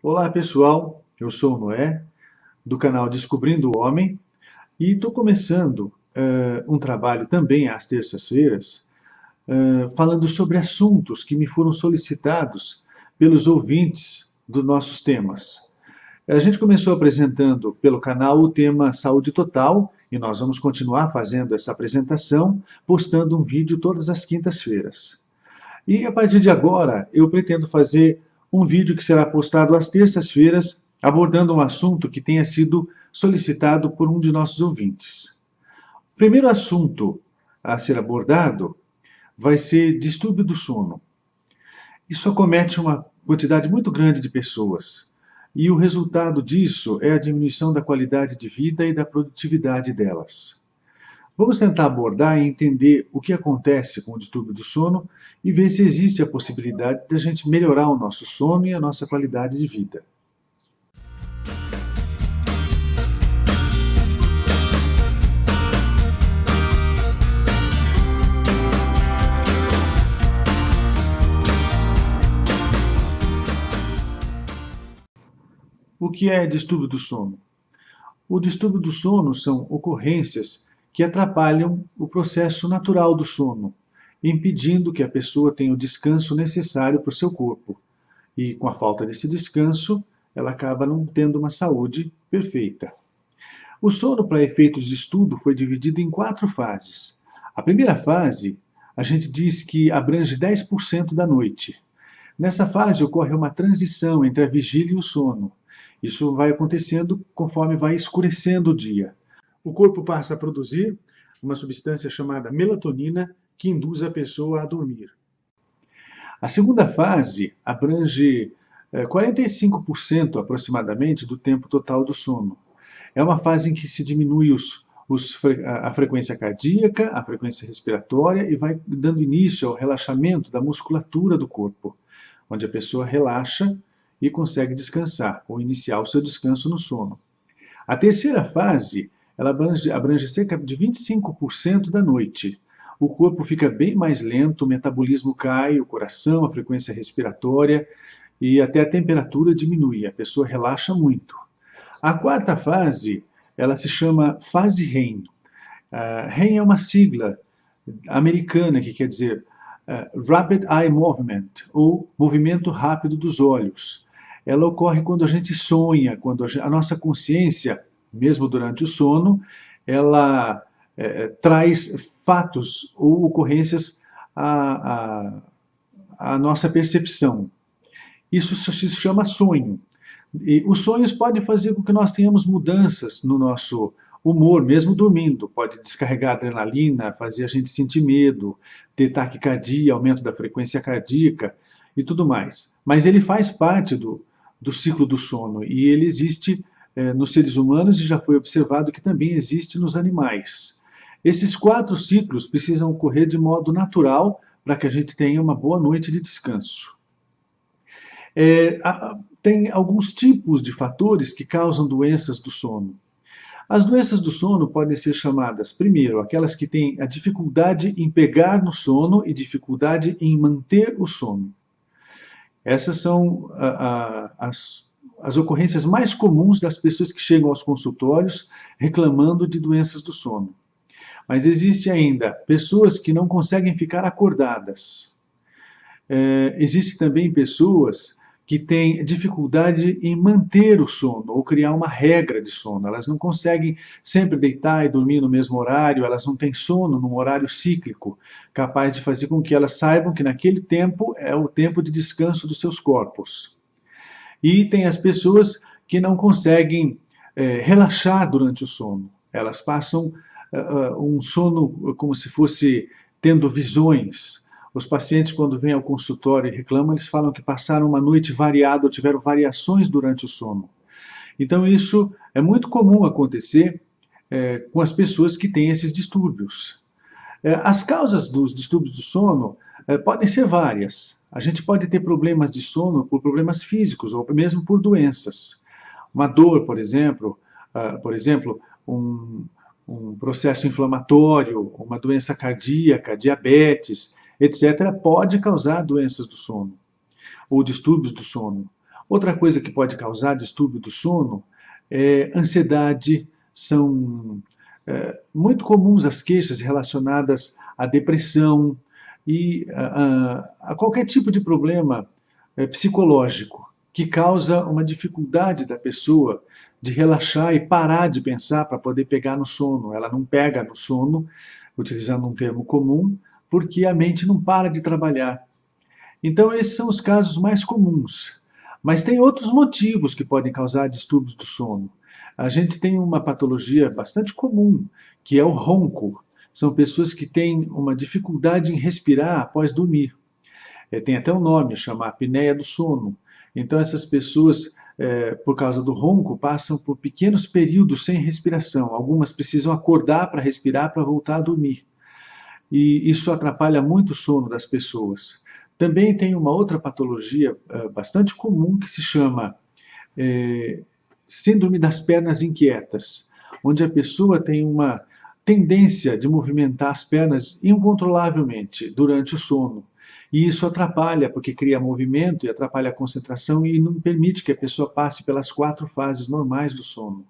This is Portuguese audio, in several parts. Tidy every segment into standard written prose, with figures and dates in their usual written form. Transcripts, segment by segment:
Olá pessoal, eu sou o Noé, do canal Descobrindo o Homem, e estou começando um trabalho também às terças-feiras, falando sobre assuntos que me foram solicitados pelos ouvintes dos nossos temas. A gente começou apresentando pelo canal o tema Saúde Total, e nós vamos continuar fazendo essa apresentação, postando um vídeo todas as quintas-feiras. E a partir de agora, eu pretendo fazer um vídeo que será postado às terças-feiras, abordando um assunto que tenha sido solicitado por um de nossos ouvintes. O primeiro assunto a ser abordado vai ser distúrbio do sono. Isso acomete uma quantidade muito grande de pessoas, e o resultado disso é a diminuição da qualidade de vida e da produtividade delas. Vamos tentar abordar e entender o que acontece com o distúrbio do sono e ver se existe a possibilidade de a gente melhorar o nosso sono e a nossa qualidade de vida. O que é distúrbio do sono? O distúrbio do sono são ocorrências que atrapalham o processo natural do sono, impedindo que a pessoa tenha o descanso necessário para o seu corpo. E com a falta desse descanso, ela acaba não tendo uma saúde perfeita. O sono, para efeitos de estudo, foi dividido em 4 fases. A primeira fase, a gente diz que abrange 10% da noite. Nessa fase ocorre uma transição entre a vigília e o sono. Isso vai acontecendo conforme vai escurecendo o dia. O corpo passa a produzir uma substância chamada melatonina que induz a pessoa a dormir. A segunda fase abrange 45% aproximadamente do tempo total do sono. É uma fase em que se diminui a frequência cardíaca, a frequência respiratória e vai dando início ao relaxamento da musculatura do corpo, onde a pessoa relaxa e consegue descansar, ou iniciar o seu descanso no sono. A terceira fase, ela abrange cerca de 25% da noite. O corpo fica bem mais lento, o metabolismo cai, o coração, a frequência respiratória e até a temperatura diminui, a pessoa relaxa muito. A quarta fase, ela se chama fase REM. REM é uma sigla americana que quer dizer Rapid Eye Movement, ou movimento rápido dos olhos. Ela ocorre quando a gente sonha, quando a nossa consciência, mesmo durante o sono, ela traz fatos ou ocorrências à nossa percepção. Isso se chama sonho. E os sonhos podem fazer com que nós tenhamos mudanças no nosso humor, mesmo dormindo. Pode descarregar adrenalina, fazer a gente sentir medo, ter taquicardia, aumento da frequência cardíaca e tudo mais. Mas ele faz parte do ciclo do sono e ele existe nos seres humanos e já foi observado que também existe nos animais. Esses 4 ciclos precisam ocorrer de modo natural para que a gente tenha uma boa noite de descanso. Tem alguns tipos de fatores que causam doenças do sono. As doenças do sono podem ser chamadas, primeiro, aquelas que têm a dificuldade em pegar no sono e dificuldade em manter o sono. Essas são as ocorrências mais comuns das pessoas que chegam aos consultórios reclamando de doenças do sono. Mas existe ainda pessoas que não conseguem ficar acordadas. Existem também pessoas que têm dificuldade em manter o sono ou criar uma regra de sono. Elas não conseguem sempre deitar e dormir no mesmo horário, elas não têm sono num horário cíclico, capaz de fazer com que elas saibam que naquele tempo é o tempo de descanso dos seus corpos. E tem as pessoas que não conseguem relaxar durante o sono. Elas passam um sono como se fosse tendo visões. Os pacientes, quando vêm ao consultório e reclamam, eles falam que passaram uma noite variada ou tiveram variações durante o sono. Então isso é muito comum acontecer com as pessoas que têm esses distúrbios. As causas dos distúrbios do sono podem ser várias. A gente pode ter problemas de sono por problemas físicos ou mesmo por doenças. Uma dor, por exemplo, um processo inflamatório, uma doença cardíaca, diabetes, etc., pode causar doenças do sono ou distúrbios do sono. Outra coisa que pode causar distúrbio do sono é ansiedade. São muito comuns as queixas relacionadas à depressão e a qualquer tipo de problema psicológico que causa uma dificuldade da pessoa de relaxar e parar de pensar para poder pegar no sono. Ela não pega no sono, utilizando um termo comum, porque a mente não para de trabalhar. Então, esses são os casos mais comuns. Mas tem outros motivos que podem causar distúrbios do sono. A gente tem uma patologia bastante comum, que é o ronco. São pessoas que têm uma dificuldade em respirar após dormir. Tem até um nome, chama apneia do sono. Então, essas pessoas, por causa do ronco, passam por pequenos períodos sem respiração. Algumas precisam acordar para respirar para voltar a dormir. E isso atrapalha muito o sono das pessoas. Também tem uma outra patologia bastante comum que se chama síndrome das pernas inquietas, onde a pessoa tem uma tendência de movimentar as pernas incontrolavelmente durante o sono. E isso atrapalha, porque cria movimento e atrapalha a concentração e não permite que a pessoa passe pelas 4 fases normais do sono.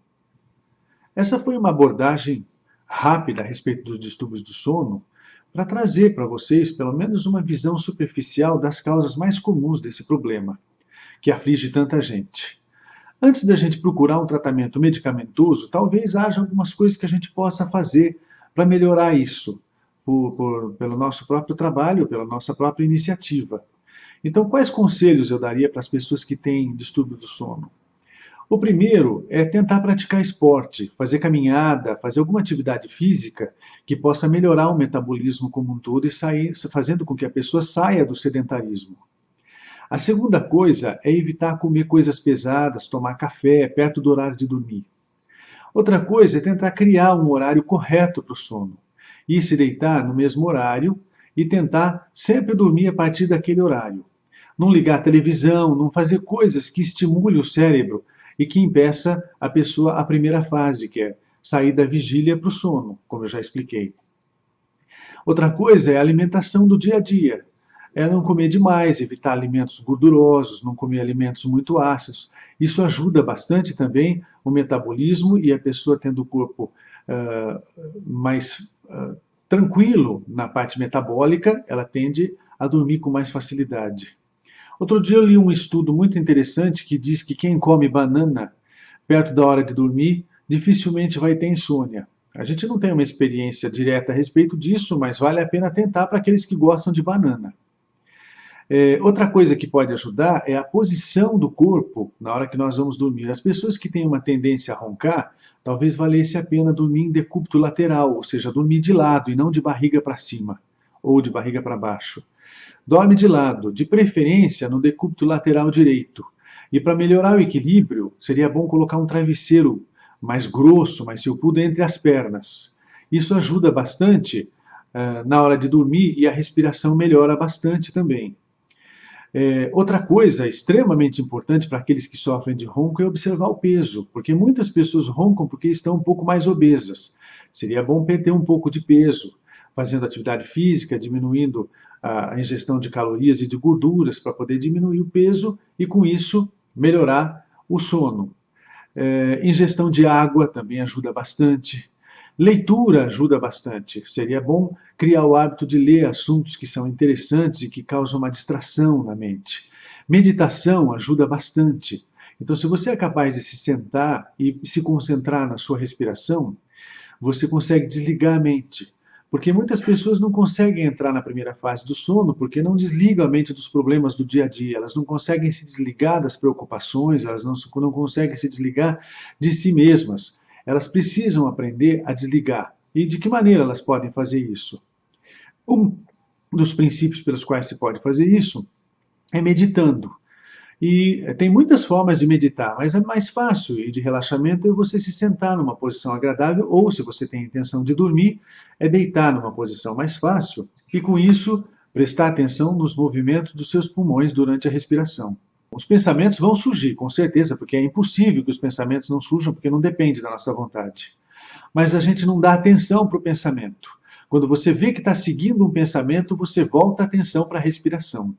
Essa foi uma abordagem rápida a respeito dos distúrbios do sono, para trazer para vocês pelo menos uma visão superficial das causas mais comuns desse problema, que aflige tanta gente. Antes da gente procurar um tratamento medicamentoso, talvez haja algumas coisas que a gente possa fazer para melhorar isso, pelo nosso próprio trabalho, pela nossa própria iniciativa. Então, quais conselhos eu daria para as pessoas que têm distúrbio do sono? O primeiro é tentar praticar esporte, fazer caminhada, fazer alguma atividade física que possa melhorar o metabolismo como um todo e fazendo com que a pessoa saia do sedentarismo. A segunda coisa é evitar comer coisas pesadas, tomar café perto do horário de dormir. Outra coisa é tentar criar um horário correto para o sono. Ir se deitar no mesmo horário e tentar sempre dormir a partir daquele horário. Não ligar a televisão, não fazer coisas que estimulem o cérebro e que impeça a pessoa a primeira fase, que é sair da vigília para o sono, como eu já expliquei. Outra coisa é a alimentação do dia a dia. É não comer demais, evitar alimentos gordurosos, não comer alimentos muito ácidos. Isso ajuda bastante também o metabolismo e a pessoa tendo o corpo mais tranquilo na parte metabólica, ela tende a dormir com mais facilidade. Outro dia eu li um estudo muito interessante que diz que quem come banana perto da hora de dormir dificilmente vai ter insônia. A gente não tem uma experiência direta a respeito disso, mas vale a pena tentar para aqueles que gostam de banana. Outra coisa que pode ajudar é a posição do corpo na hora que nós vamos dormir. As pessoas que têm uma tendência a roncar, talvez valesse a pena dormir em decúbito lateral, ou seja, dormir de lado e não de barriga para cima ou de barriga para baixo. Dorme de lado, de preferência no decúbito lateral direito. E para melhorar o equilíbrio, seria bom colocar um travesseiro mais grosso, mais felpudo entre as pernas. Isso ajuda bastante na hora de dormir e a respiração melhora bastante também. Outra coisa extremamente importante para aqueles que sofrem de ronco é observar o peso, porque muitas pessoas roncam porque estão um pouco mais obesas. Seria bom perder um pouco de peso, fazendo atividade física, diminuindo a ingestão de calorias e de gorduras para poder diminuir o peso e, com isso, melhorar o sono. Ingestão de água também ajuda bastante. Leitura ajuda bastante. Seria bom criar o hábito de ler assuntos que são interessantes e que causam uma distração na mente. Meditação ajuda bastante. Então, se você é capaz de se sentar e se concentrar na sua respiração, você consegue desligar a mente. Porque muitas pessoas não conseguem entrar na primeira fase do sono porque não desligam a mente dos problemas do dia a dia, elas não conseguem se desligar das preocupações, elas não conseguem se desligar de si mesmas. Elas precisam aprender a desligar. E de que maneira elas podem fazer isso? Um dos princípios pelos quais se pode fazer isso é meditando. E tem muitas formas de meditar, mas é mais fácil e de relaxamento é você se sentar numa posição agradável ou, se você tem a intenção de dormir, é deitar numa posição mais fácil e, com isso, prestar atenção nos movimentos dos seus pulmões durante a respiração. Os pensamentos vão surgir, com certeza, porque é impossível que os pensamentos não surjam, porque não depende da nossa vontade. Mas a gente não dá atenção para o pensamento. Quando você vê que está seguindo um pensamento, você volta a atenção para a respiração.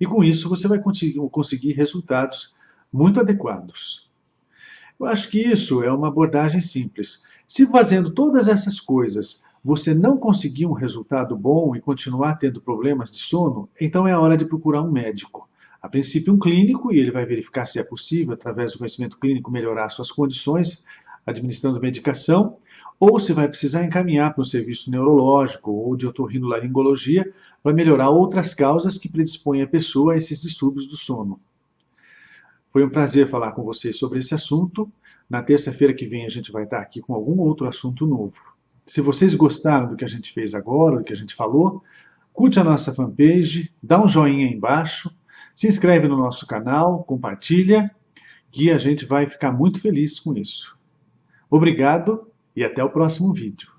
E com isso você vai conseguir resultados muito adequados. Eu acho que isso é uma abordagem simples. Se fazendo todas essas coisas você não conseguir um resultado bom e continuar tendo problemas de sono, então é a hora de procurar um médico. A princípio um clínico, e ele vai verificar se é possível, através do conhecimento clínico, melhorar suas condições, administrando medicação, ou se vai precisar encaminhar para um serviço neurológico ou de otorrinolaringologia para melhorar outras causas que predispõem a pessoa a esses distúrbios do sono. Foi um prazer falar com vocês sobre esse assunto. Na terça-feira que vem a gente vai estar aqui com algum outro assunto novo. Se vocês gostaram do que a gente fez agora, do que a gente falou, curte a nossa fanpage, dá um joinha aí embaixo, se inscreve no nosso canal, compartilha, que a gente vai ficar muito feliz com isso. Obrigado e até o próximo vídeo.